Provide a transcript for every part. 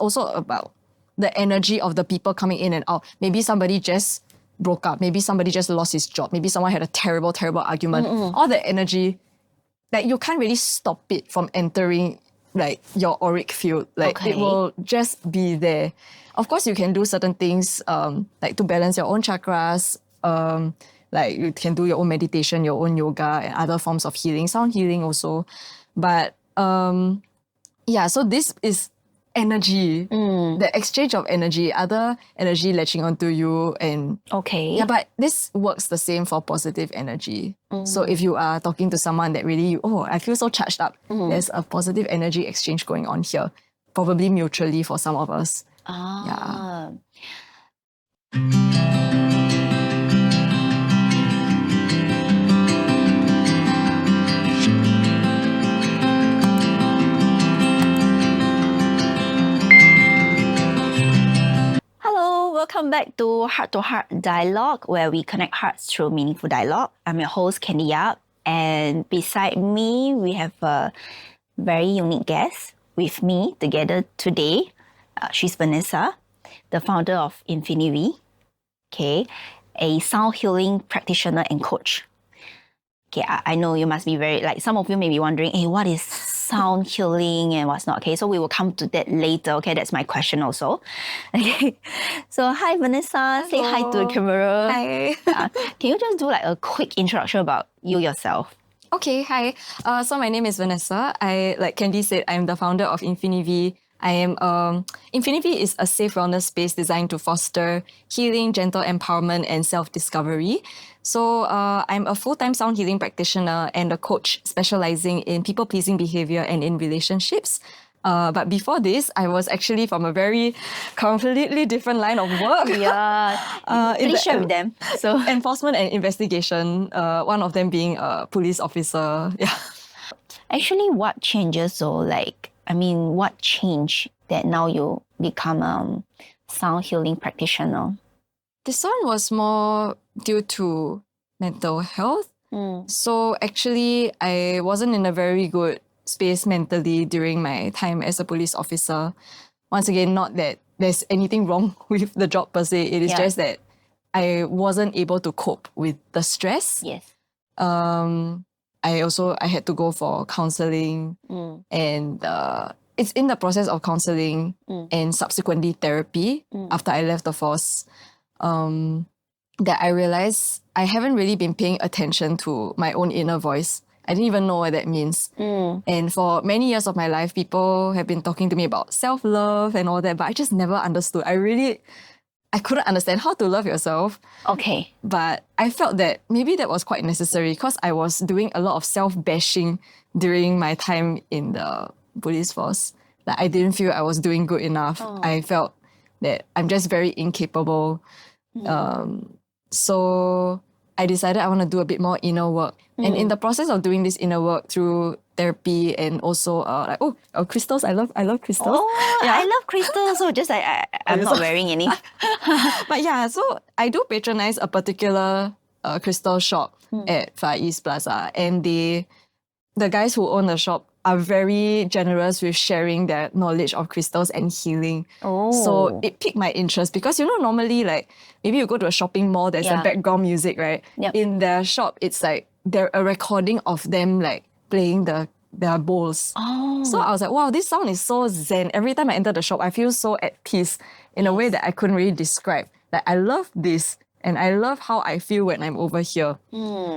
also about the energy of the people coming in and out. Maybe somebody just broke up. Maybe somebody just lost his job. Maybe someone had a terrible, terrible argument. All the energy, like you can't really stop it from entering like your auric field. Like it will just be there. Of course, you can do certain things like to balance your own chakras. Like you can do your own meditation, your own yoga, and other forms of healing, sound healing also. But so this is energy, the exchange of energy, other energy latching onto you. And yeah, but this works the same for positive energy. So if you are talking to someone that really, I feel so charged up, there's a positive energy exchange going on here, probably mutually for some of us. Yeah. Welcome back to Heart Dialogue, where we connect hearts through meaningful dialogue. I'm your host, Candy Yap, and beside me, we have a very unique guest with me together today. She's Vanessa, the founder of Infinivi, a sound healing practitioner and coach. I know you must be some of you may be wondering, hey, what is sound healing and what's not? So we will come to that later. That's my question also. So hi, Vanessa. Hello. Say hi to the camera. Hi. Can you just do a quick introduction about you yourself? Okay, hi. So my name is Vanessa. Like Candy said, I'm the founder of Infinivi. Infinivi is a safe wellness space designed to foster healing, gentle empowerment, and self-discovery. So I'm a full-time sound healing practitioner and a coach specializing in people-pleasing behavior and in relationships. But before this, I was actually from a very completely different line of work. Yeah, please share with them. So enforcement and investigation, one of them being a police officer. Yeah. Actually, what changes though? What changed that now you become a sound healing practitioner? This one was more due to mental health. So actually, I wasn't in a very good space mentally during my time as a police officer. Once again, not that there's anything wrong with the job per se. It is just that I wasn't able to cope with the stress. Yes. I had to go for counseling and it's in the process of counseling and subsequently therapy after I left the force that I realized I haven't really been paying attention to my own inner voice. I didn't even know what that means. And for many years of my life, people have been talking to me about self-love and all that, but I just never understood. I couldn't understand how to love yourself. But I felt that maybe that was quite necessary because I was doing a lot of self-bashing during my time in the police force. Like I didn't feel I was doing good enough. I felt that I'm just very incapable. So I decided I want to do a bit more inner work. And in the process of doing this inner work through therapy and also crystals. I love crystals. I love crystals. So just I'm not wearing any. But yeah, so I do patronize a particular crystal shop at Far East Plaza, and the guys who own the shop are very generous with sharing their knowledge of crystals and healing. So it piqued my interest because, normally maybe you go to a shopping mall, there's a background music, right? In their shop, it's they're a recording of them playing their bowls. So I was like, wow, this sound is so zen. Every time I enter the shop, I feel so at peace in a way that I couldn't really describe. I love this and I love how I feel when I'm over here.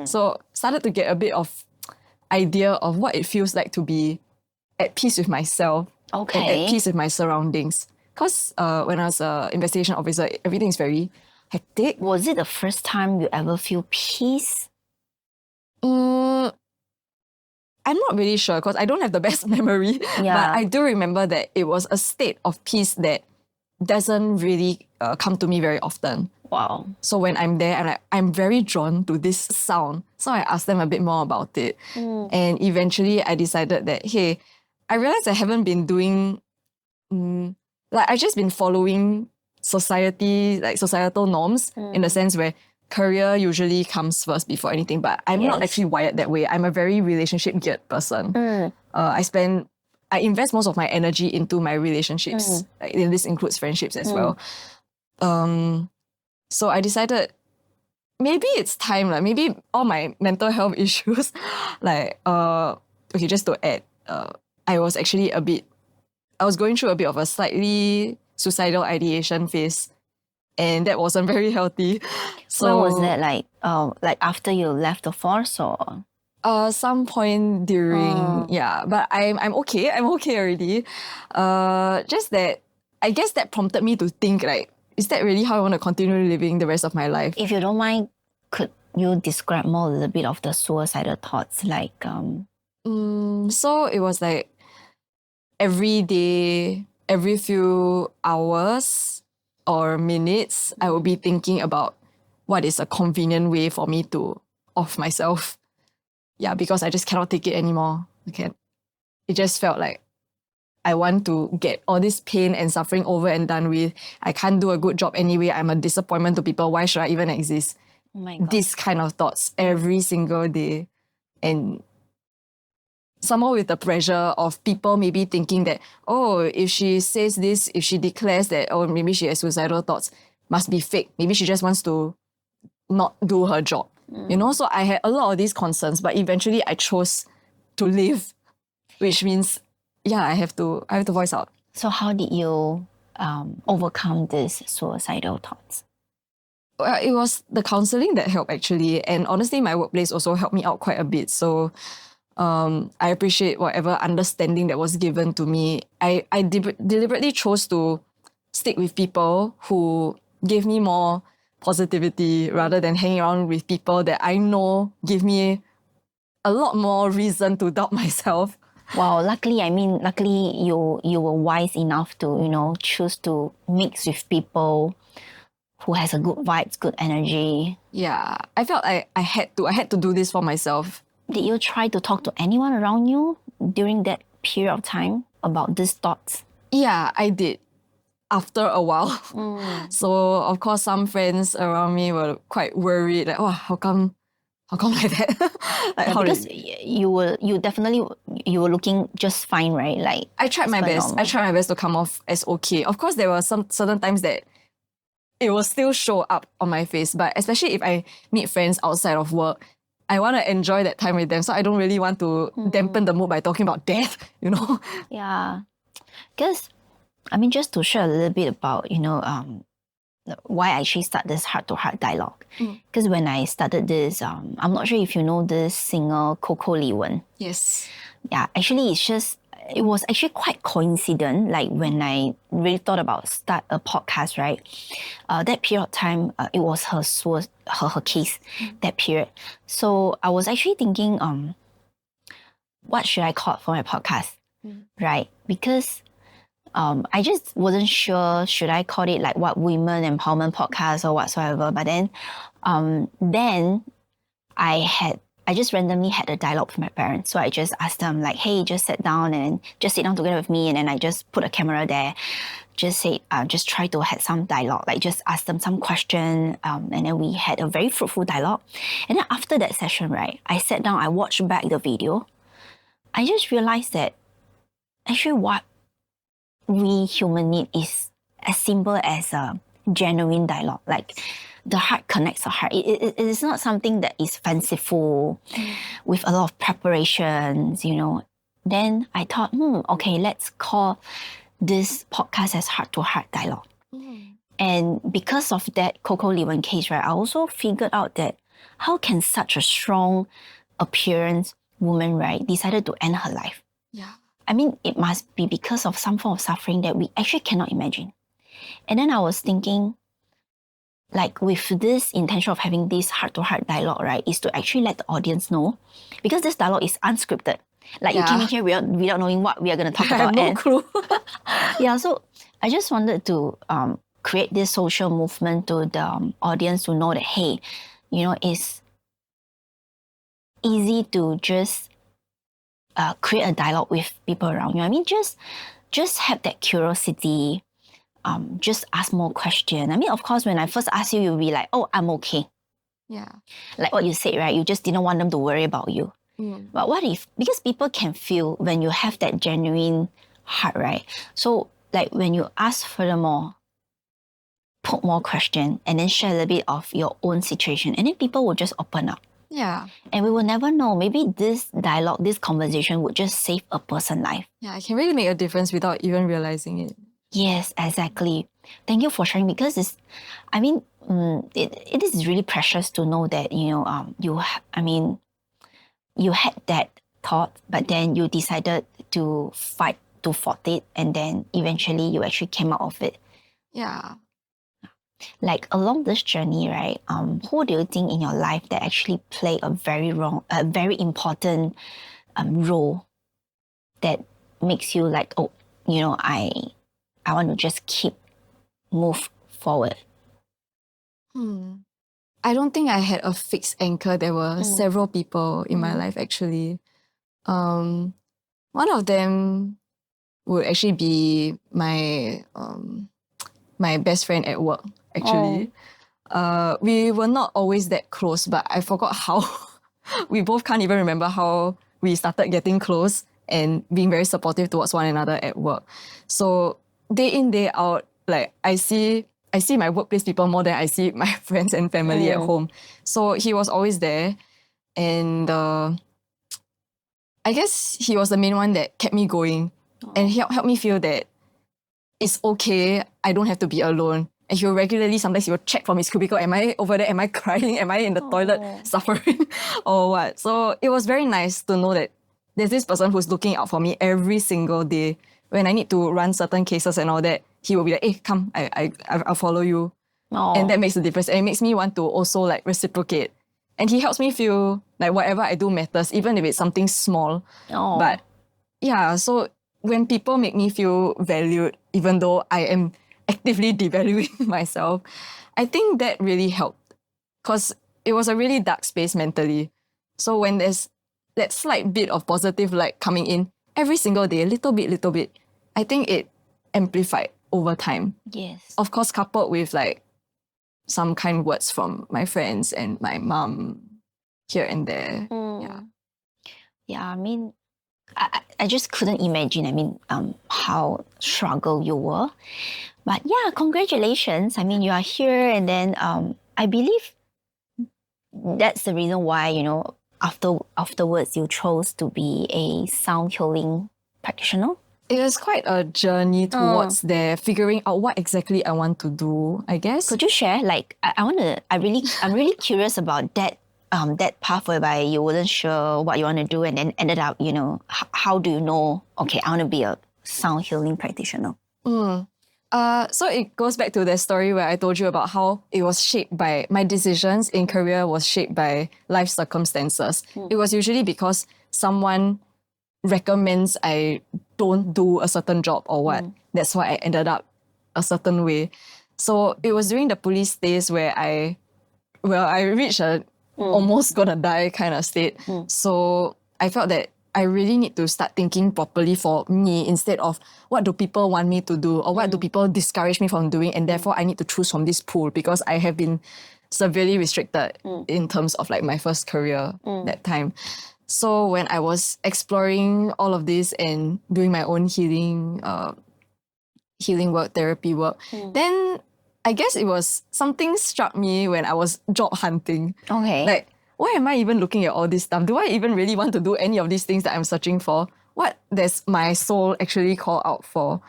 So started to get a bit of idea of what it feels like to be at peace with myself and at peace with my surroundings. Because when I was an investigation officer, everything is very hectic. Was it the first time you ever feel peace? I'm not really sure because I don't have the best memory. But I do remember that it was a state of peace that doesn't really come to me very often. Wow. So when I'm there, I'm very drawn to this sound. So I asked them a bit more about it. And eventually I decided that, hey, I realized I haven't been doing, I've just been following societal norms in the sense where career usually comes first before anything, but I'm not actually wired that way. I'm a very relationship-geared person. I I invest most of my energy into my relationships. Like, and this includes friendships as well. So I decided maybe it's time, like maybe all my mental health issues, like okay, just to add, I was going through a bit of a slightly suicidal ideation phase, and that wasn't very healthy. So when was that, like after you left the force, or? Some point during, but I'm okay. I'm okay already. Just that I guess that prompted me to think, like, is that really how I want to continue living the rest of my life? If you don't mind, could you describe more a little bit of the suicidal thoughts? Like, So it was like every day, every few hours or minutes, I would be thinking about what is a convenient way for me to off myself. Yeah, because I just cannot take it anymore. It just felt like I want to get all this pain and suffering over and done with. I can't do a good job anyway. I'm a disappointment to people. Why should I even exist? oh my God. This kind of thoughts every single day. And somehow with the pressure of people maybe thinking that, oh, if she says this, if she declares that, oh, maybe she has suicidal thoughts, must be fake. Maybe she just wants to not do her job. You know, so I had a lot of these concerns, but eventually I chose to live, which means, I have to voice out. So how did you overcome these suicidal thoughts? Well, it was the counseling that helped actually, and honestly, my workplace also helped me out quite a bit. So I appreciate whatever understanding that was given to me. I deliberately chose to stick with people who gave me more positivity rather than hanging around with people that I know give me a lot more reason to doubt myself. Wow, luckily you were wise enough to, choose to mix with people who has a good vibes, good energy. Yeah, I felt I had to do this for myself. Did you try to talk to anyone around you during that period of time about these thoughts? Yeah, I did. After a while. So of course some friends around me were quite worried, like, oh, how come like that? Like, Yeah, because you were looking just fine, right? Like, I tried my best. normal. I tried my best to come off as okay. Of course, there were some certain times that it will still show up on my face, but especially if I meet friends outside of work, I want to enjoy that time with them. So I don't really want to dampen the mood by talking about death, you know? Yeah. Because, just to share a little bit about, why I actually start this heart-to-heart dialogue. Because when I started this, I'm not sure if you know this singer, Coco Lee-wen. Yes. Yeah, actually it was actually quite coincident, like when I really thought about start a podcast, right? That period of time, it was her case, that period. So I was actually thinking, what should I call it for my podcast, right? Because I just wasn't sure, should I call it like what women empowerment podcast or whatsoever. But then I just randomly had a dialogue with my parents. So I just asked them like, hey, just sit down together with me. And then I just put a camera there, just say, just try to have some dialogue, like just ask them some question. And then we had a very fruitful dialogue. And then after that session, right, I sat down, I watched back the video. I just realized that actually what we human need is as simple as a genuine dialogue. Like the heart connects the heart. It is not something that is fanciful with a lot of preparations, Then I thought, okay, let's call this podcast as heart-to-heart dialogue. And because of that Coco Lee-wen case, right, I also figured out that how can such a strong appearance woman, right, decided to end her life? Yeah. It must be because of some form of suffering that we actually cannot imagine. And then I was thinking, like with this intention of having this heart-to-heart dialogue, right, is to actually let the audience know, because this dialogue is unscripted. Like you came in here without knowing what we are going to talk about. I have no clue. Yeah, so I just wanted to create this social movement to the audience to know that, hey, it's easy to just create a dialogue with people around you. Just have that curiosity. Just ask more questions. Of course, when I first asked you, you'll be like, oh, I'm okay. Yeah. Like what you said, right? You just didn't want them to worry about you. But what if, because people can feel when you have that genuine heart, right? So like when you ask furthermore, put more question and then share a little bit of your own situation, and then people will just open up. Yeah. And we will never know. Maybe this dialogue, this conversation would just save a person's life. Yeah, it can really make a difference without even realizing it. Yes, exactly. Thank you for sharing, because it is really precious to know that, you had that thought, but then you decided to fight to fought it, and then eventually you actually came out of it. Yeah. Like along this journey, right? Who do you think in your life that actually play a very important role that makes you like, oh, I want to just move forward? I don't think I had a fixed anchor. There were several people in my life actually. One of them would actually be my my best friend at work, actually. We were not always that close, but I forgot how. We both can't even remember how we started getting close and being very supportive towards one another at work. So day in, day out, like I see my workplace people more than I see my friends and family at home. So he was always there. And I guess he was the main one that kept me going. And he helped me feel that it's okay, I don't have to be alone. And he will regularly, sometimes he will check from his cubicle, am I over there, am I crying, am I in the toilet suffering or what? So it was very nice to know that there's this person who's looking out for me every single day. When I need to run certain cases and all that, he will be like, hey, come, I'll follow you. And that makes a difference. And it makes me want to also like reciprocate. And he helps me feel like whatever I do matters, even if it's something small. But yeah, so when people make me feel valued, even though I am actively devaluing myself, I think that really helped, because it was a really dark space mentally. So when there's that slight bit of positive light coming in every single day, little bit, I think it amplified over time. Yes. Of course, coupled with like some kind words from my friends and my mom here and there. Yeah, I mean, I just couldn't imagine, how struggle you were. But yeah, congratulations. I mean, you are here, and then I believe that's the reason why, afterwards you chose to be a sound healing practitioner. It was quite a journey towards there, figuring out what exactly I want to do, I guess. Could you share? Like, I'm really curious about that that path whereby you wasn't sure what you want to do, and then ended up, how do you know, okay, I want to be a sound healing practitioner? So it goes back to the story where I told you about how it was shaped by my decisions in career was shaped by life circumstances. It was usually because someone recommends I don't do a certain job or what. That's why I ended up a certain way. So it was during the police days where I reached a almost gonna die kind of state. So I felt that I really need to start thinking properly for me, instead of what do people want me to do or what do people discourage me from doing, and therefore I need to choose from this pool, because I have been severely restricted in terms of like my first career that time. So when I was exploring all of this and doing my own healing work, therapy work, then I guess it was something struck me when I was job hunting. Okay. Like, why am I even looking at all this stuff? Do I even really want to do any of these things that I'm searching for? What does my soul actually call out for?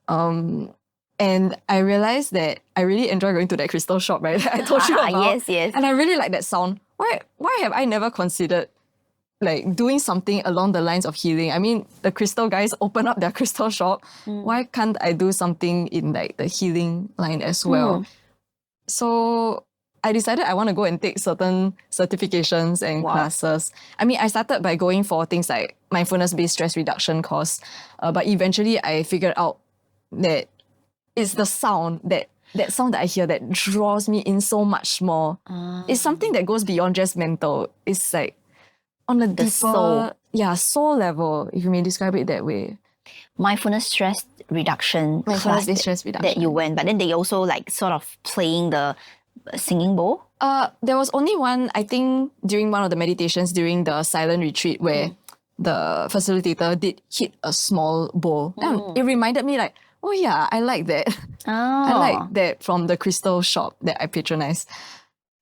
And I realized that I really enjoy going to that crystal shop, right? That I told you about. Yes. And I really like that sound. Why have I never considered like doing something along the lines of healing? I mean, the crystal guys open up their crystal shop. Why can't I do something in like the healing line as well? So I decided I want to go and take certain certifications and classes. I mean, I started by going for things like mindfulness-based stress reduction course, but eventually I figured out that it's the sound, that sound that I hear, that draws me in so much more. It's something that goes beyond just mental. It's like on a deeper, soul. Soul level, if you may describe it that way. Mindfulness stress reduction class stress reduction that you went, but then they also like sort of playing the singing bowl. There was only one, I think, during one of the meditations during the silent retreat where the facilitator did hit a small bowl. And it reminded me like, oh yeah, I like that. I like that from the crystal shop that I patronize.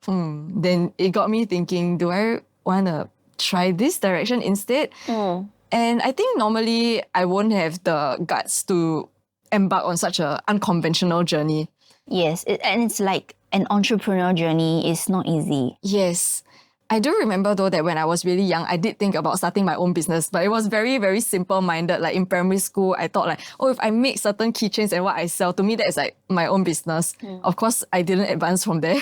Then it got me thinking, do I want to try this direction instead? And I think normally I won't have the guts to embark on such an unconventional journey. Yes, and it's like an entrepreneurial journey is not easy. Yes. I do remember though that when I was really young, I did think about starting my own business, but it was very, very simple-minded. Like in primary school, I thought like, oh, if I make certain keychains and what I sell, to me that is like my own business. Of course, I didn't advance from there.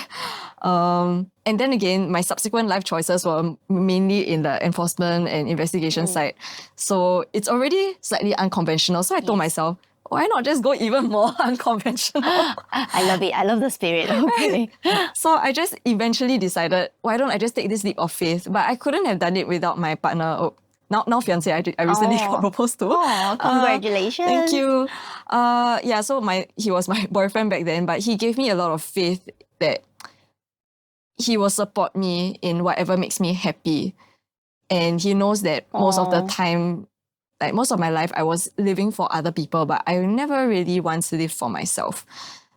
And then again, my subsequent life choices were mainly in the enforcement and investigation side. So it's already slightly unconventional. So I told myself, why not just go even more unconventional? I love it. I love the spirit. Okay. So I just eventually decided, why don't I just take this leap of faith? But I couldn't have done it without my partner. Now fiance, I recently got proposed to. Oh, congratulations. Thank you. So he was my boyfriend back then, but he gave me a lot of faith that he will support me in whatever makes me happy. And he knows that most of the time, like most of my life, I was living for other people, but I never really once lived for myself.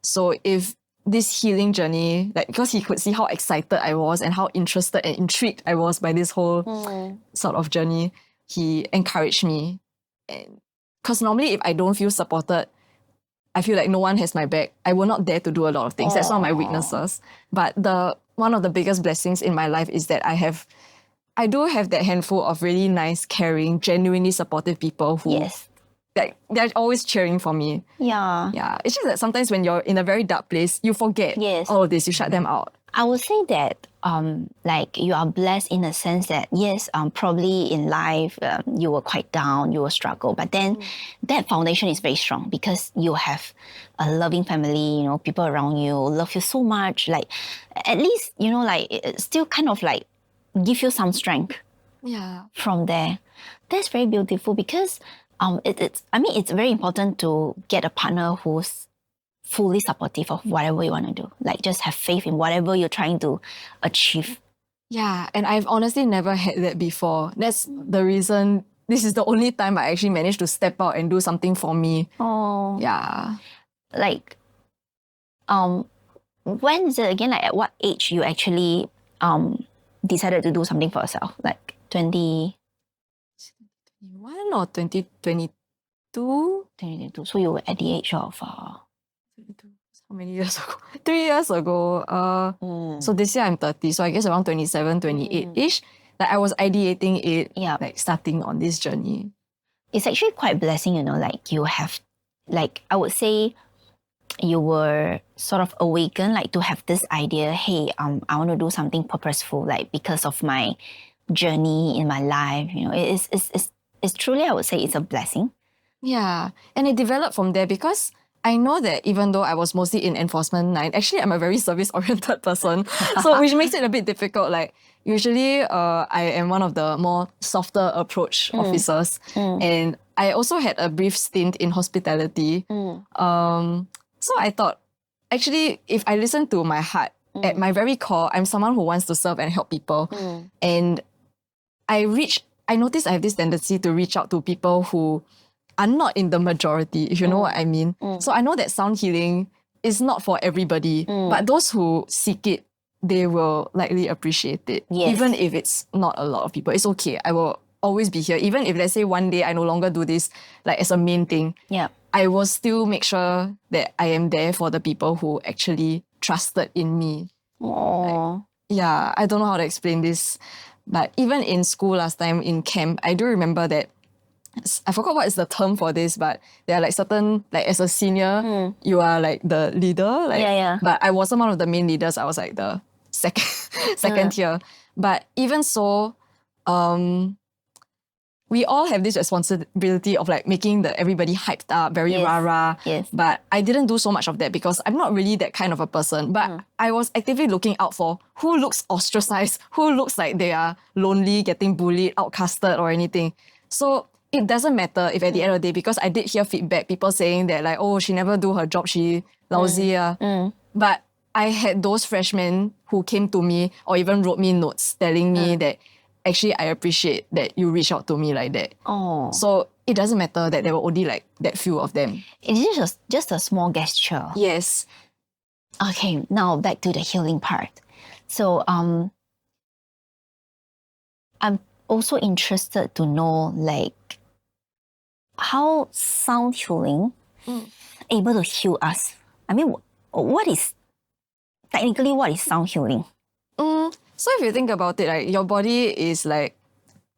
So if this healing journey, like because he could see how excited I was and how interested and intrigued I was by this whole sort of journey, he encouraged me. And because normally if I don't feel supported, I feel like no one has my back. I will not dare to do a lot of things. That's one of my weaknesses. But one of the biggest blessings in my life is that I do have that handful of really nice, caring, genuinely supportive people who they're always cheering for me. Yeah. Yeah. It's just that sometimes when you're in a very dark place, you forget all of this, you shut them out. I would say that like you are blessed in the sense that yes, probably in life you were quite down, you will struggle, but then that foundation is very strong because you have a loving family, you know, people around you love you so much. Like at least, you know, like it still kind of like give you some strength from there. That's very beautiful because it's very important to get a partner who's fully supportive of whatever you want to do. Like just have faith in whatever you're trying to achieve. Yeah, and I've honestly never had that before. That's the reason, this is the only time I actually managed to step out and do something for me. Oh. Yeah. Like, when is it again, like at what age you actually decided to do something for yourself? Like 2021 or 2022? 2022. So you were at the age of... how many years ago? 3 years ago. So this year I'm 30, so I guess around 27, 28-ish. Like I was ideating it, like starting on this journey. It's actually quite blessing, you know, like you have, like I would say you were sort of awakened, like to have this idea, hey, I want to do something purposeful, like because of my journey in my life, you know, it's truly, I would say it's a blessing. Yeah, and it developed from there because I know that even though I was mostly in Enforcement 9, actually I'm a very service-oriented person, so which makes it a bit difficult. Like usually I am one of the more softer approach officers, and I also had a brief stint in hospitality. So I thought, actually, if I listen to my heart, at my very core, I'm someone who wants to serve and help people. And I noticed I have this tendency to reach out to people who are not in the majority, if you know what I mean. So I know that sound healing is not for everybody, but those who seek it, they will likely appreciate it. Even if it's not a lot of people, it's okay. I will always be here. Even if, let's say, one day I no longer do this like as a main thing, I will still make sure that I am there for the people who actually trusted in me. Aww. Like, I don't know how to explain this, but even in school last time in camp, I do remember that I forgot what is the term for this, but there are like certain, like as a senior, you are like the leader. Like, but I wasn't one of the main leaders. I was like the second tier. But even so, we all have this responsibility of like making everybody hyped up, very rah-rah. But I didn't do so much of that because I'm not really that kind of a person. But I was actively looking out for who looks ostracized, who looks like they are lonely, getting bullied, outcasted or anything. So it doesn't matter if at the end of the day, because I did hear feedback, people saying that like, oh, she never do her job, she lousy. But I had those freshmen who came to me or even wrote me notes telling me that actually I appreciate that you reach out to me like that. Oh. So it doesn't matter that there were only like that few of them. It's just a small gesture. Yes. Okay, now back to the healing part. So I'm also interested to know like how sound healing able to heal us. I mean, what is sound healing? So if you think about it, like your body is like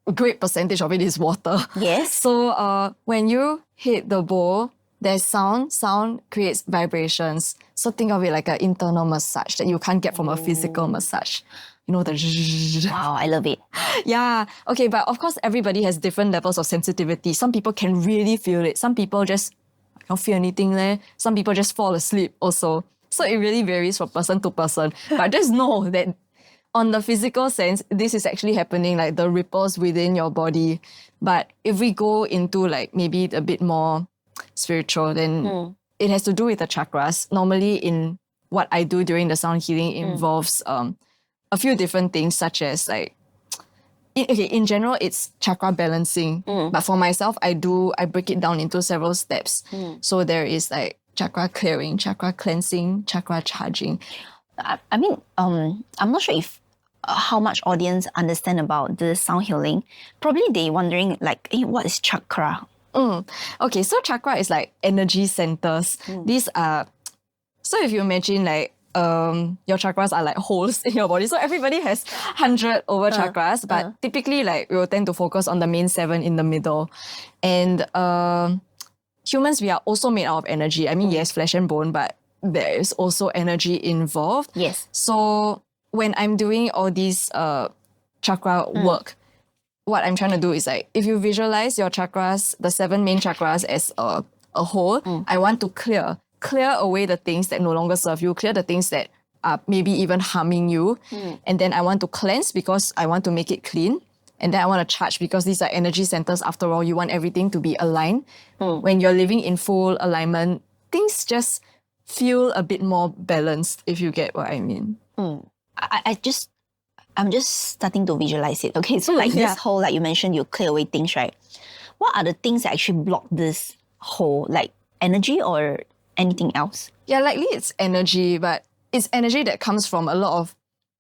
a great percentage of it is water. Yes. So when you hit the bowl, there's sound. Sound creates vibrations. So think of it like an internal massage that you can't get from a physical massage. You know, the Wow, I love it. yeah. Okay, but of course everybody has different levels of sensitivity. Some people can really feel it. Some people just don't feel anything there. Some people just fall asleep also. So it really varies from person to person. But just know that on the physical sense, this is actually happening, like the ripples within your body. But if we go into like maybe a bit more spiritual, then it has to do with the chakras. Normally in what I do during the sound healing involves a few different things, such as like, in general, it's chakra balancing. But for myself, I break it down into several steps. So there is like chakra clearing, chakra cleansing, chakra charging. I mean, I'm not sure if how much audience understand about this sound healing. Probably they wondering like, what is chakra? Okay, so chakra is like energy centers. These are, so if you imagine like your chakras are like holes in your body. So everybody has 100 over chakras, but typically like we will tend to focus on the main 7 in the middle. And humans, we are also made out of energy. I mean, yes, flesh and bone, but there is also energy involved. Yes. So when I'm doing all these chakra work, what I'm trying to do is like, if you visualize your chakras, the 7 main chakras as a whole, I want to clear away the things that no longer serve you, clear the things that are maybe even harming you. And then I want to cleanse because I want to make it clean. And then I want to charge because these are energy centers. After all, you want everything to be aligned. When you're living in full alignment, things just feel a bit more balanced, if you get what I mean. I'm just starting to visualize it. Okay, so like this hole, like you mentioned, you clear away things, right? What are the things that actually block this hole? Like energy or anything else? Yeah, likely it's energy, but it's energy that comes from a lot of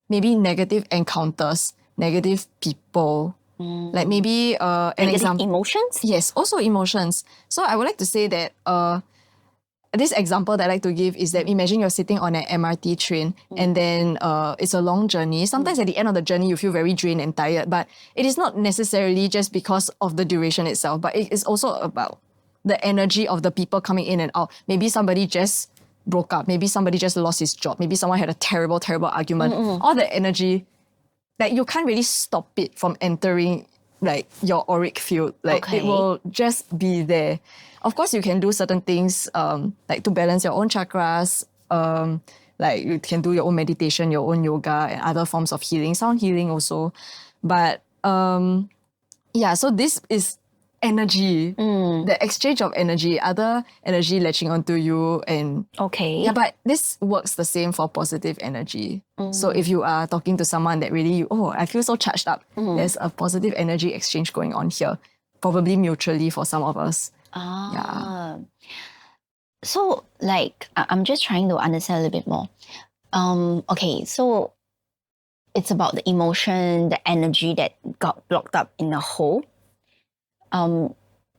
maybe negative encounters, negative people. Like maybe an Negative example. emotions? Yes, also emotions. So I would like to say that this example that I like to give is that imagine you're sitting on an MRT train and then it's a long journey. Sometimes at the end of the journey, you feel very drained and tired, but it is not necessarily just because of the duration itself, but it is also about the energy of the people coming in and out. Maybe somebody just broke up. Maybe somebody just lost his job. Maybe someone had a terrible, terrible argument. All the energy that you can't really stop it from entering like your auric field. Like it will just be there. Of course, you can do certain things like to balance your own chakras. Like you can do your own meditation, your own yoga, and other forms of healing, sound healing also. But yeah, so this is energy, the exchange of energy, other energy latching onto you, and yeah, but this works the same for positive energy. So if you are talking to someone that really, I feel so charged up, there's a positive energy exchange going on here, probably mutually for some of us. Yeah. So like, I'm just trying to understand a little bit more. Okay, so it's about the emotion, the energy that got blocked up in a hole.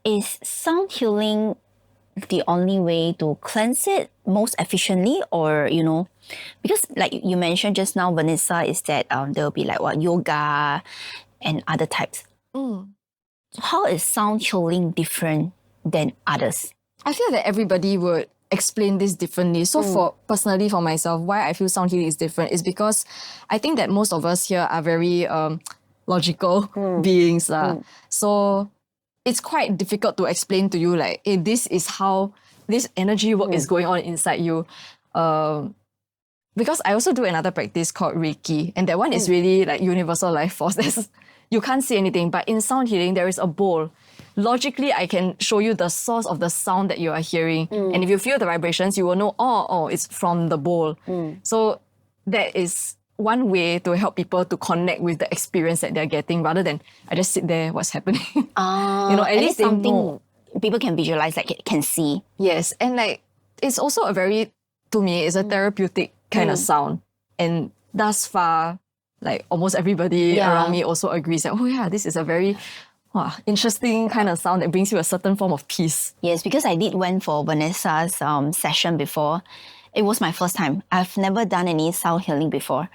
Is sound healing the only way to cleanse it most efficiently, or because like you mentioned just now, Vanessa, is that there'll be like what yoga and other types. How is sound healing different than others? I feel that everybody would explain this differently. So personally for myself, why I feel sound healing is different is because I think that most of us here are very logical beings. So it's quite difficult to explain to you like, hey, this is how this energy work is going on inside you. Because I also do another practice called Reiki, and that one is really like universal life force. you can't see anything, but in sound healing, there is a bowl. Logically, I can show you the source of the sound that you are hearing. And if you feel the vibrations, you will know, it's from the bowl. So that is one way to help people to connect with the experience that they're getting rather than I just sit there, what's happening? At least they something know. people can visualize, like can see. Yes, and like it's also a very, to me, it's a therapeutic kind of sound. And thus far, like almost everybody around me also agrees that, oh yeah, this is a very interesting kind of sound that brings you a certain form of peace. Yes, because I did went for Vanessa's session before. It was my first time. I've never done any sound healing before.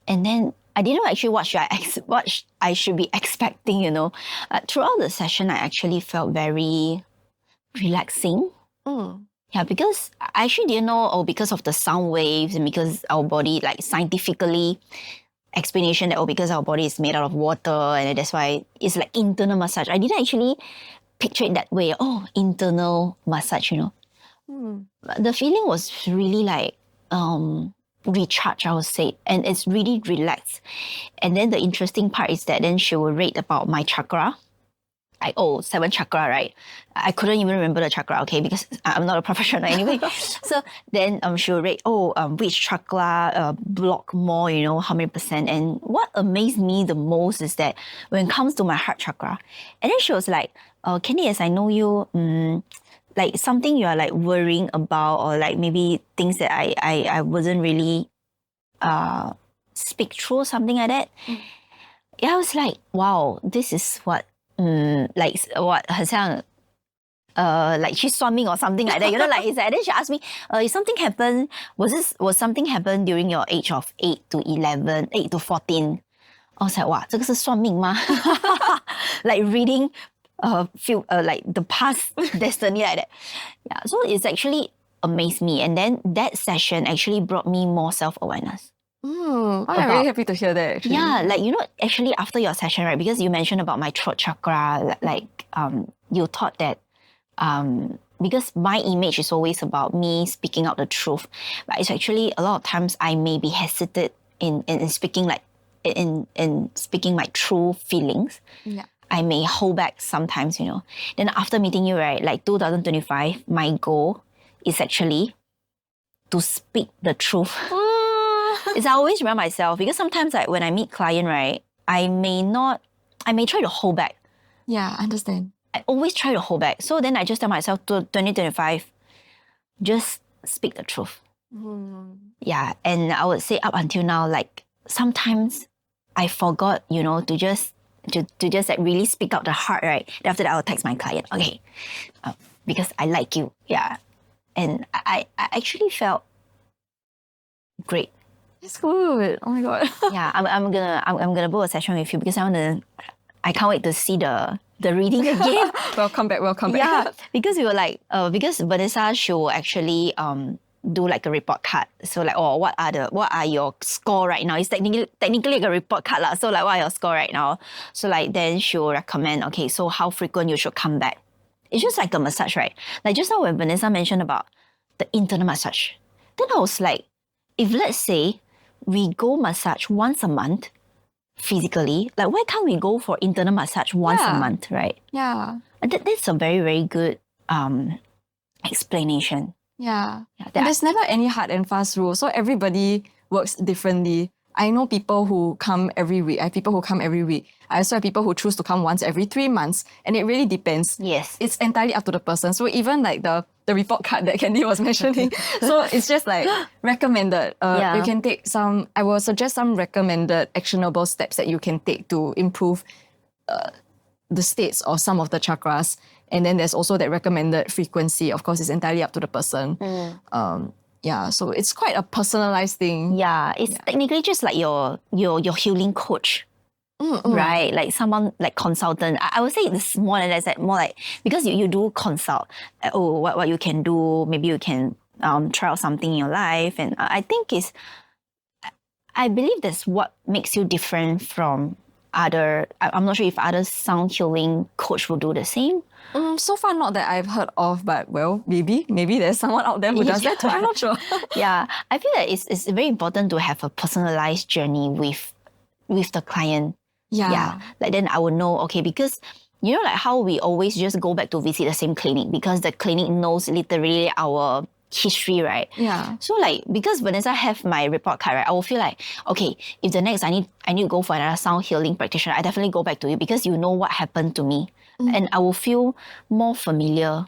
And then I didn't know actually what I should be expecting, you know. Throughout the session, I actually felt very relaxing. Yeah, because I actually didn't know, because of the sound waves and because our body, like scientifically, explanation that, because our body is made out of water and that's why it's like internal massage. I didn't actually picture it that way. Internal massage, you know. The feeling was really like recharged, I would say, and it's really relaxed. And then the interesting part is that then she will rate about my chakra. Like, 7 chakra, right? I couldn't even remember the chakra, okay, because I'm not a professional anyway. So then she will rate, which chakra block more, you know, how many percent. And what amazed me the most is that when it comes to my heart chakra, and then she was like, Kenny, as I know you, like something you are like worrying about, or like maybe things that I wasn't really speak through, something like that. Yeah, I was like, wow, this is what like what 很像 like she's swimming or something like that, you know, like it's like, then she asked me, if something happened, was something happened during your age of 8 to 11, 8 to 14? I was like, wow, 这个是算命吗? Like reading like the past destiny like that. Yeah, so it's actually amazed me. And then that session actually brought me more self-awareness. I'm very happy to hear that, actually. Yeah, like, you know, actually after your session, right, because you mentioned about my throat chakra, like you thought that because my image is always about me speaking out the truth, but it's actually a lot of times I may be hesitant in speaking, like in speaking my true feelings. Yeah. I may hold back sometimes, you know. Then after meeting you, right, like 2025, my goal is actually to speak the truth. Is I always remind myself, because sometimes like when I meet client, right, I may try to hold back. Yeah, I understand. I always try to hold back. So then I just tell myself, to 2025, just speak the truth. Yeah, and I would say up until now, like sometimes I forgot, you know, to just like really speak out the heart, right? Then after that, I'll text my client, okay, because I like you, yeah. And I actually felt great. It's good. Oh my god. Yeah, I'm gonna book a session with you because I can't wait to see the reading again. Welcome back. Yeah, because we were like, because Vanessa, she will actually do like a report card. So like, what are your score right now? It's technically like a report card lah. So like, what are your score right now? So like, then she will recommend, okay, so how frequent you should come back. It's just like a massage, right? Like just now when Vanessa mentioned about the internal massage, then I was like, if let's say we go massage once a month physically, like why can't we go for internal massage once a month, right? Yeah. And that's a very, very good explanation. Yeah. And there's never any hard and fast rule. So everybody works differently. I know people who come every week. I have people who come every week. I also have people who choose to come once every 3 months. And it really depends. Yes. It's entirely up to the person. So even like the report card that Candy was mentioning. So it's just like recommended. You can take I will suggest some recommended actionable steps that you can take to improve the states of some of the chakras. And then there's also that recommended frequency. Of course, it's entirely up to the person. Yeah, so it's quite a personalized thing. Yeah, it's technically just like your healing coach, right? Like someone like consultant. I would say it's more than that. More like, because you do consult. What you can do. Maybe you can try out something in your life, and I think I believe that's what makes you different from other. I'm not sure if other sound healing coach will do the same. So far, not that I've heard of, but well, maybe there's someone out there who does that too. I'm not sure. Yeah, I feel that it's very important to have a personalized journey with the client. Yeah. Like then I would know, okay, because you know, like how we always just go back to visit the same clinic because the clinic knows literally our history, right? Yeah. So like, because Vanessa have my report card, right, I will feel like, okay, if the next I need to go for another sound healing practitioner, I definitely go back to you because you know what happened to me. And I will feel more familiar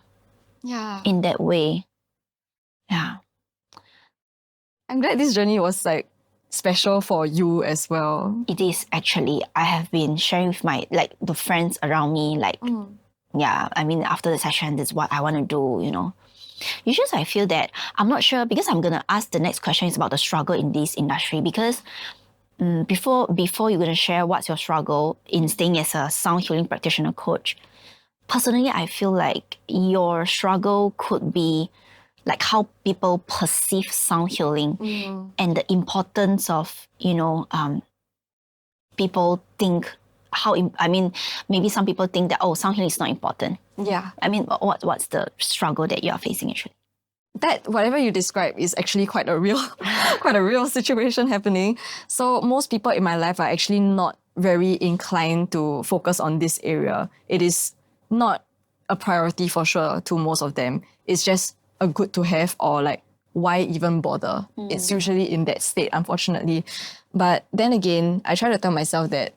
Yeah. in that way. Yeah. I'm glad this journey was like special for you as well. It is actually. I have been sharing with my, like, the friends around me, like, yeah, I mean, after the session, this is what I want to do, you know. It's just I feel that I'm not sure because I'm going to ask the next question is about the struggle in this industry because before you're going to share what's your struggle in staying as a sound healing practitioner coach, personally, I feel like your struggle could be like how people perceive sound healing and the importance of, you know, people think I mean, maybe some people think that, oh, sound healing is not important. Yeah. I mean, what's the struggle that you are facing actually? That whatever you describe is actually quite a real situation happening. So most people in my life are actually not very inclined to focus on this area. It is not a priority for sure to most of them. It's just a good to have or like why even bother? It's usually in that state, unfortunately. But then again, I try to tell myself that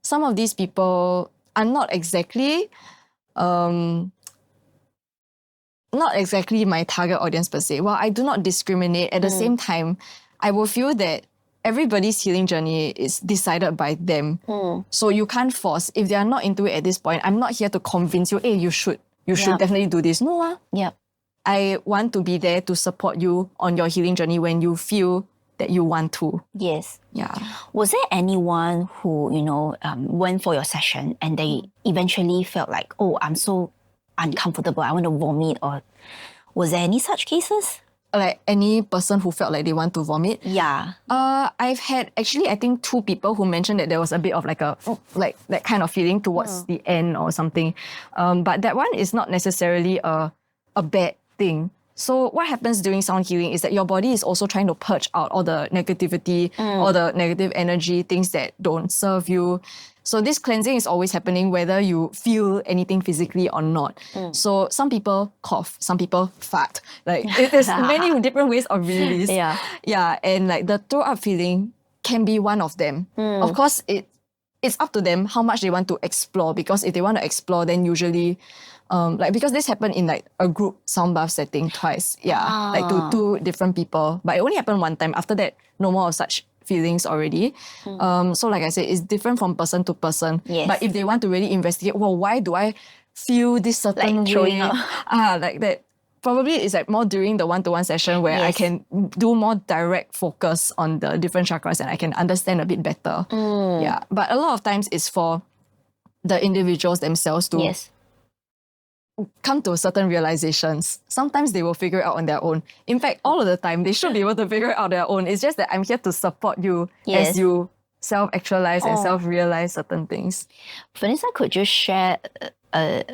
some of these people are not exactly my target audience per se. While I do not discriminate, at the same time, I will feel that everybody's healing journey is decided by them. So you can't force. If they are not into it at this point, I'm not here to convince you, hey, you should definitely do this. No. Yeah. I want to be there to support you on your healing journey when you feel that you want to. Yes. Yeah. Was there anyone who, you know, went for your session and they eventually felt like, oh, I'm so uncomfortable, I want to vomit, or was there any such cases? Like any person who felt like they want to vomit? Yeah. I've had actually, I think 2 people who mentioned that there was a bit of like that kind of feeling towards the end or something. But that one is not necessarily a bad thing. So what happens during sound healing is that your body is also trying to purge out all the negativity, all the negative energy, things that don't serve you. So this cleansing is always happening whether you feel anything physically or not. So some people cough, some people fart. Like there's many different ways of release. Yeah, and like the throw up feeling can be one of them. Of course, it's up to them how much they want to explore, because if they want to explore, then usually like because this happened in like a group sound bath setting twice. Yeah. Like to 2 different people. But it only happened one time. After that, no more of such feelings already. So like I said, it's different from person to person. Yes. But if they want to really investigate, well, why do I feel this certain Like throwing way? up. Like that. Probably it's like more during the one-to-one session where I can do more direct focus on the different chakras and I can understand a bit better. Yeah. But a lot of times it's for the individuals themselves to come to certain realizations. Sometimes they will figure it out on their own. In fact, all of the time, they should be able to figure it out on their own. It's just that I'm here to support you as you self-actualize and self-realize certain things. Vanessa, could you share a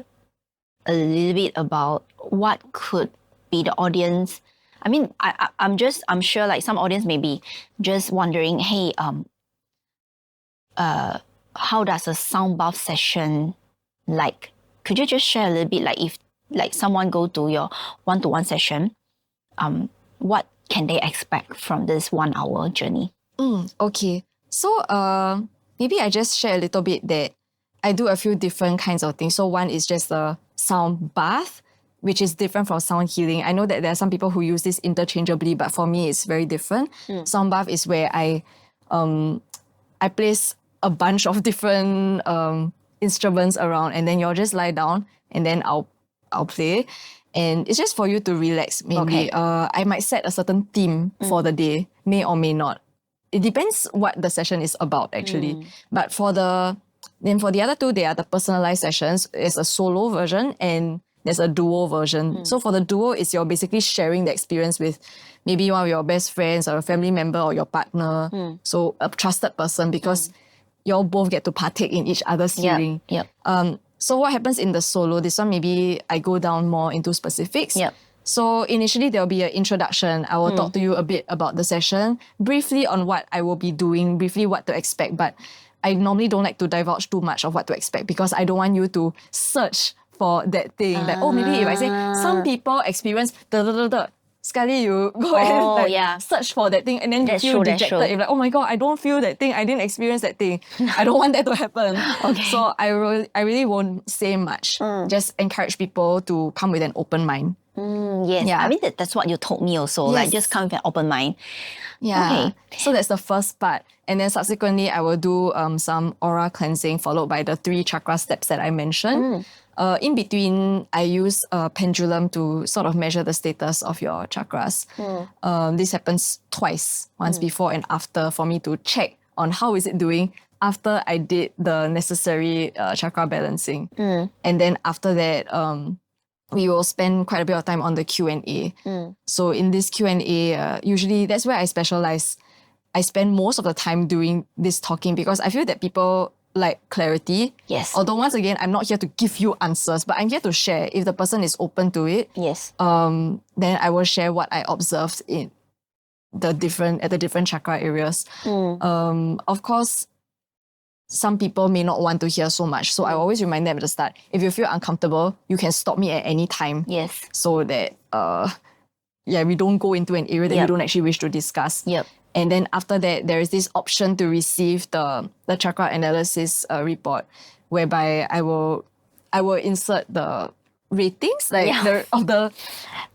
little bit about what could be the audience? I mean, I'm sure like some audience may be just wondering, hey, how does a sound bath session like? Could you just share a little bit, like if like someone go to your one-to-one session, what can they expect from this 1 hour journey? Okay. So maybe I just share a little bit that I do a few different kinds of things. So one is just a sound bath, which is different from sound healing. I know that there are some people who use this interchangeably, but for me it's very different. Sound bath is where I place a bunch of different instruments around, and then you'll just lie down and then I'll play. And it's just for you to relax mainly. I might set a certain theme for the day, may or may not. It depends what the session is about actually. But for the other 2, they are the personalized sessions. There's a solo version and there's a duo version. So for the duo, it's you're basically sharing the experience with maybe one of your best friends or a family member or your partner. So a trusted person, because you all both get to partake in each other's healing. So what happens in the solo, this one maybe I go down more into specifics. So initially there'll be an introduction. I will talk to you a bit about the session, briefly on what I will be doing, briefly what to expect. But I normally don't like to divulge too much of what to expect because I don't want you to search for that thing. Like, oh, maybe if I say some people experience sekali you go and search for that thing and then you feel dejected. You're like, oh my God, I don't feel that thing. I didn't experience that thing. I don't want that to happen. So I really won't say much. Just encourage people to come with an open mind. Yes, I mean that's what you told me also. Like just come with an open mind. Yeah. So that's the first part. And then subsequently, I will do some aura cleansing followed by the 3 chakra steps that I mentioned. In between, I use a pendulum to sort of measure the status of your chakras. This happens twice, once before and after, for me to check on how is it doing after I did the necessary chakra balancing. And then after that, we will spend quite a bit of time on the Q&A. So in this Q&A, usually that's where I specialize. I spend most of the time doing this talking because I feel that people like clarity. Yes. Although once again, I'm not here to give you answers, but I'm here to share. If the person is open to it, yes. Then I will share what I observed at the different chakra areas. Of course, some people may not want to hear so much. So I always remind them at the start, if you feel uncomfortable, you can stop me at any time. Yes. So that we don't go into an area that you don't actually wish to discuss. And then after that, there is this option to receive the chakra analysis report, whereby I will insert the ratings of the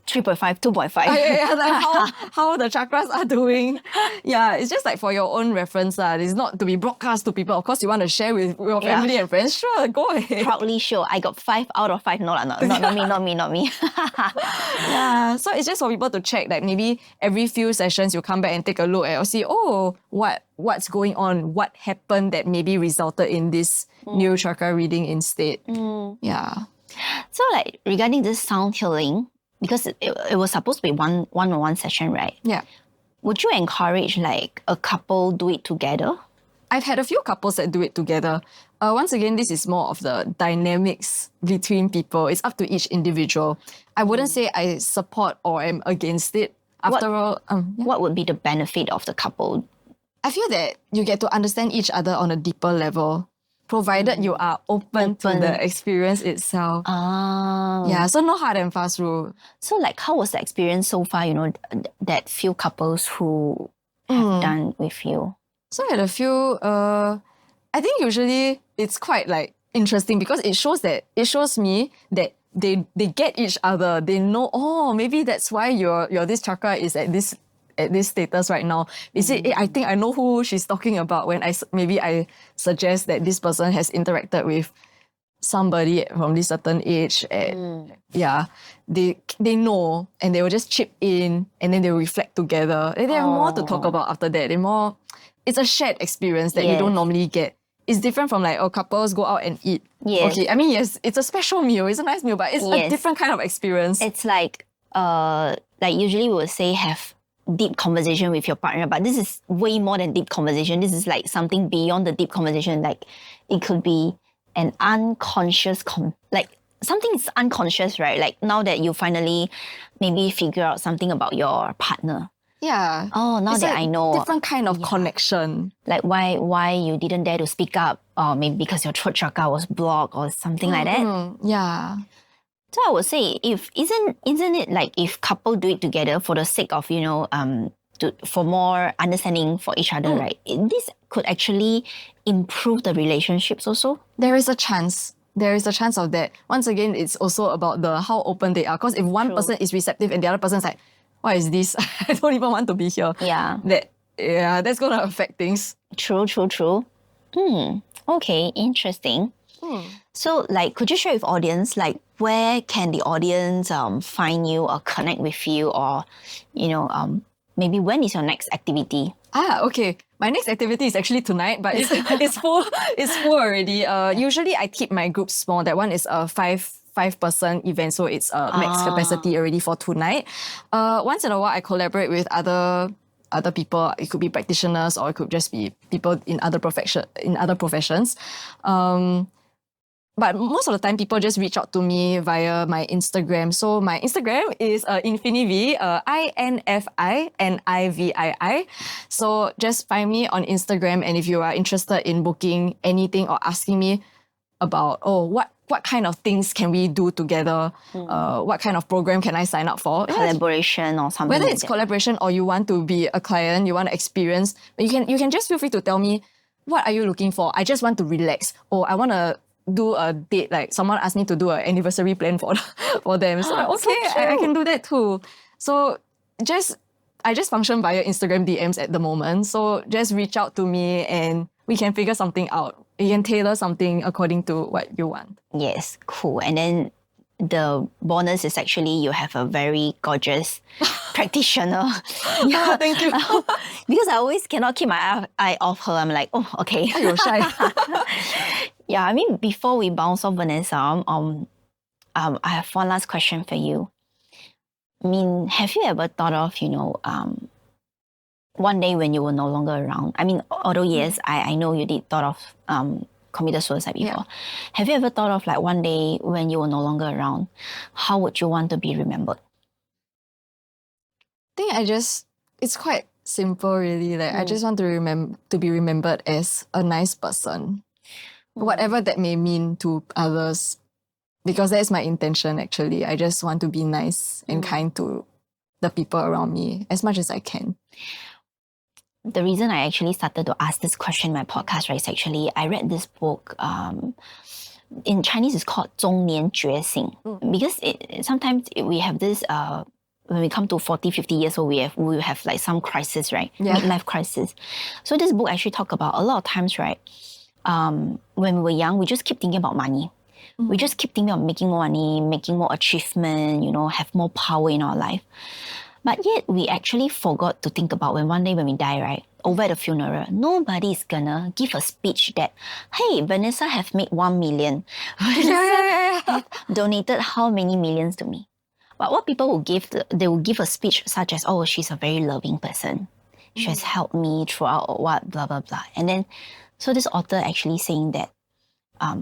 3.5, 2.5. Like how the chakras are doing. Yeah, it's just like for your own reference. It's not to be broadcast to people. Of course, you want to share with your family and friends. Sure, go ahead. Proudly sure. I got 5 out of 5. No, not me. Yeah, so it's just for people to check that maybe every few sessions you come back and take a look at or see, what's going on? What happened that maybe resulted in this new chakra reading instead? Yeah. So like regarding this sound healing, because it was supposed to be one-on-one session, right? Yeah. Would you encourage like a couple do it together? I've had a few couples that do it together. Once again, this is more of the dynamics between people. It's up to each individual. I wouldn't say I support or am against it. After all, what would be the benefit of the couple? I feel that you get to understand each other on a deeper level, provided you are open to the experience itself. Yeah, so no hard and fast rule. So like, how was the experience so far, that few couples who have done with you? So I had a few, I think usually it's quite like interesting because it shows me that they get each other. They know, maybe that's why your this chakra is at this status right now. Is it? I think I know who she's talking about when I suggest that this person has interacted with somebody from this certain age. And they know and they will just chip in and then they will reflect together. And they have more to talk about after that. It's a shared experience that you don't normally get. It's different from like, couples go out and eat. Yes. Okay, I mean, yes, it's a special meal. It's a nice meal, but it's a different kind of experience. It's like usually we would say have deep conversation with your partner, but this is way more than deep conversation. This is like something beyond the deep conversation. Like it could be an unconscious, something is unconscious, right? Like now that you finally maybe figure out something about your partner. Yeah. Oh, now it's that I know. Different kind of connection. Like why you didn't dare to speak up, or maybe because your throat chakra was blocked or something like that. Yeah. So I would say, isn't it like if couple do it together for the sake of for more understanding for each other, right? This could actually improve the relationships also. There is a chance. There is a chance of that. Once again, it's also about how open they are. Because if one person is receptive and the other person's like, what is this? I don't even want to be here. Yeah. That's gonna affect things. True. Okay, interesting. So, like, could you share with audience, like, where can the audience find you or connect with you, or, maybe when is your next activity? Okay. My next activity is actually tonight, but it's full. It's full already. Usually I keep my group small. That one is a five-person event, so it's max capacity already for tonight. Once in a while, I collaborate with other people. It could be practitioners, or it could just be people in other professions. but most of the time, people just reach out to me via my Instagram. So my Instagram is Infinivi, INFINIVII. So just find me on Instagram, and if you are interested in booking anything or asking me about, what kind of things can we do together? What kind of program can I sign up for? Collaboration or something Whether like it's that. collaboration or you want to be a client, you want to experience, you can just feel free to tell me, what are you looking for? I just want to relax, or I want to do a date. Like someone asked me to do an anniversary plan for them. So like, So okay, I cute. can do that too. So I just function via Instagram DMs at the moment. So just reach out to me and we can figure something out. You can tailor something according to what you want. Yes, cool. And then the bonus is actually you have a very gorgeous practitioner. Yeah, thank you. Because I always cannot keep my eye off her. I'm like, oh, okay. You're shy. Yeah, I mean, before we bounce off Vanessa, I have one last question for you. I mean, have you ever thought of, one day when you were no longer around? I mean, although yes, I know you did thought of committed suicide before. Yeah. Have you ever thought of like one day when you were no longer around, how would you want to be remembered? I think it's quite simple really. Like I just want to be remembered as a nice person. Whatever that may mean to others. Because that's my intention actually. I just want to be nice and kind to the people around me as much as I can. The reason I actually started to ask this question in my podcast, right, is actually I read this book. In Chinese, it's called 中年觉醒. Because sometimes we have this, when we come to 40, 50 years old, we have like some crisis, right? Yeah. Midlife crisis. So this book actually talk about a lot of times, right? When we were young, we just keep thinking about money. We just keep thinking of making more money, making more achievement, have more power in our life. But yet we actually forgot to think about when one day when we die, right? Over at the funeral, nobody's gonna give a speech that, hey, Vanessa have made 1 million. Vanessa have donated how many millions to me? But what people will give, they will give a speech such as, oh, she's a very loving person. She has helped me throughout or what, blah, blah, blah. And then, so this author actually saying that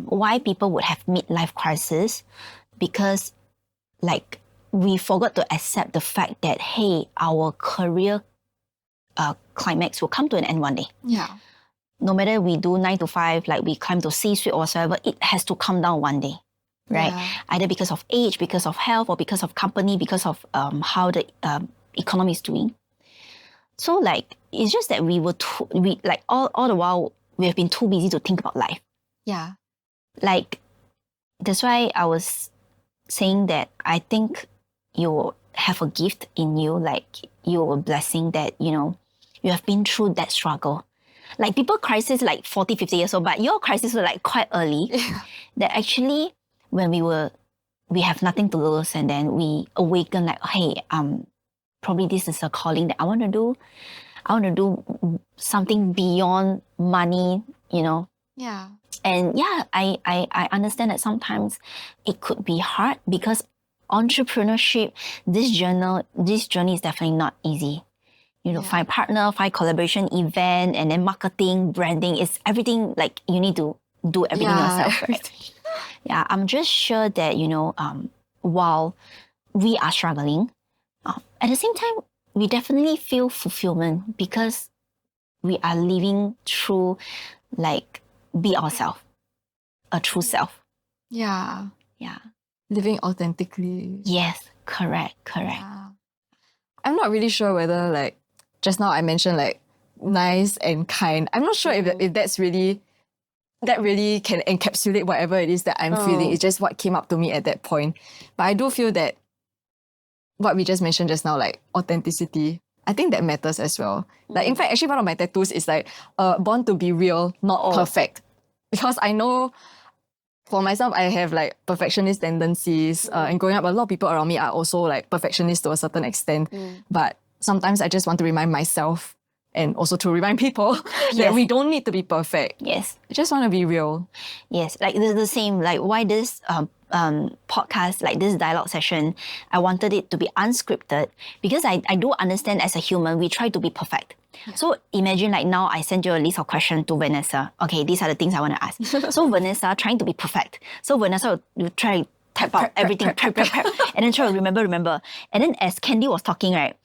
why people would have midlife crisis, because like we forgot to accept the fact that, hey, our career climax will come to an end one day. Yeah. No matter we do 9 to 5, like we climb to C-suite or whatever, it has to come down one day, right? Yeah. Either because of age, because of health, or because of company, because of how the economy is doing. So like, it's just that we were all the while, we have been too busy to think about life. Yeah. Like, that's why I was saying that I think you have a gift in you, like you're a blessing that, you have been through that struggle. Like people crisis like 40, 50 years old, but your crisis was like quite early. Yeah. That actually when we have nothing to lose, and then we awaken like, hey, probably this is a calling that I want to do. I want to do something beyond money, Yeah. And yeah, I understand that sometimes it could be hard because entrepreneurship, this journey is definitely not easy. Find partner, find collaboration, event, and then marketing, branding. It's everything, like you need to do everything yourself, right? Yeah, I'm just sure that, while we are struggling, at the same time, we definitely feel fulfillment because we are living through, like, be ourselves, a true self. Yeah. Yeah. Living authentically. Yes, correct. Yeah. I'm not really sure whether, like, just now I mentioned, like, nice and kind. I'm not sure if that really can encapsulate whatever it is that I'm feeling. It's just what came up to me at that point. But I do feel that what we just mentioned just now, like authenticity, I think that matters as well. Like, in fact, actually one of my tattoos is like, born to be real, not perfect. Because I know for myself, I have like perfectionist tendencies. And growing up, a lot of people around me are also like perfectionists to a certain extent. But sometimes I just want to remind myself and also to remind people that Yes. we don't need to be perfect. Yes. We just want to be real. Yes, like the same, like why this podcast, like this dialogue session, I wanted it to be unscripted because I do understand as a human, we try to be perfect. So imagine like now I send you a list of questions to Vanessa. Okay, these are the things I want to ask. So Vanessa trying to be perfect. So Vanessa will try to type out everything, prep, and then try to remember. And then as Candy was talking, right,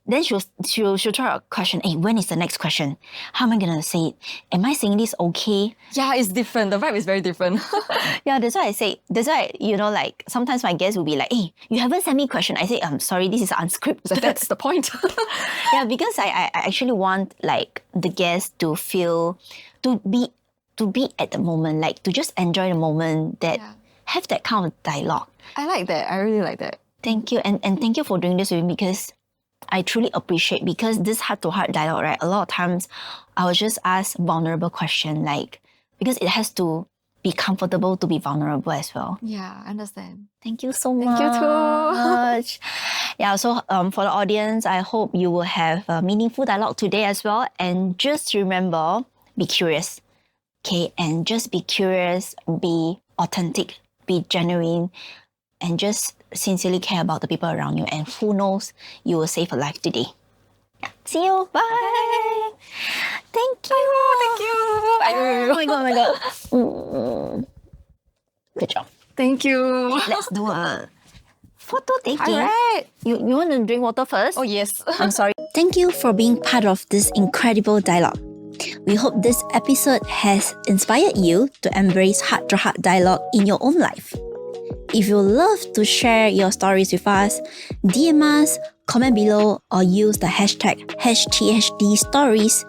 then she'll try a question. Hey, when is the next question? How am I gonna say it? Am I saying this okay? Yeah, it's different. The vibe is very different. Yeah, that's why I say. That's why like sometimes my guests will be like, "Hey, you haven't sent me a question." I say, "I'm sorry, this is unscripted." That's the point. Yeah, because I actually want like the guests to feel to be at the moment, like to just enjoy the moment, that have that kind of dialogue. I like that. I really like that. Thank you, and thank you for doing this with me because I truly appreciate, because this heart-to-heart dialogue, right? A lot of times I will just ask vulnerable question, like, because it has to be comfortable to be vulnerable as well. Yeah, I understand. Thank you so much. Thank you too. Yeah, so for the audience, I hope you will have a meaningful dialogue today as well. And just remember, be curious, okay? And just be curious, be authentic, be genuine, and just sincerely care about the people around you. And who knows, you will save a life today. See you. Bye. Thank you. Thank you. Oh my god. Good job. Thank you. Let's do a photo taking. All right. You want to drink water first? Oh, yes. I'm sorry. Thank you for being part of this incredible dialogue. We hope this episode has inspired you to embrace heart-to-heart dialogue in your own life. If you love to share your stories with us, DM us, comment below, or use the hashtag HTHD stories.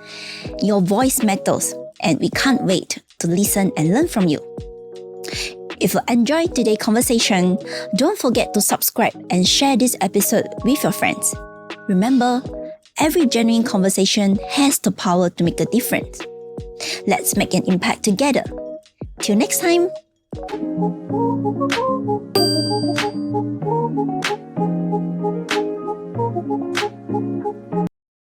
Your voice matters, and we can't wait to listen and learn from you. If you enjoyed today's conversation, don't forget to subscribe and share this episode with your friends. Remember, every genuine conversation has the power to make a difference. Let's make an impact together. Till next time.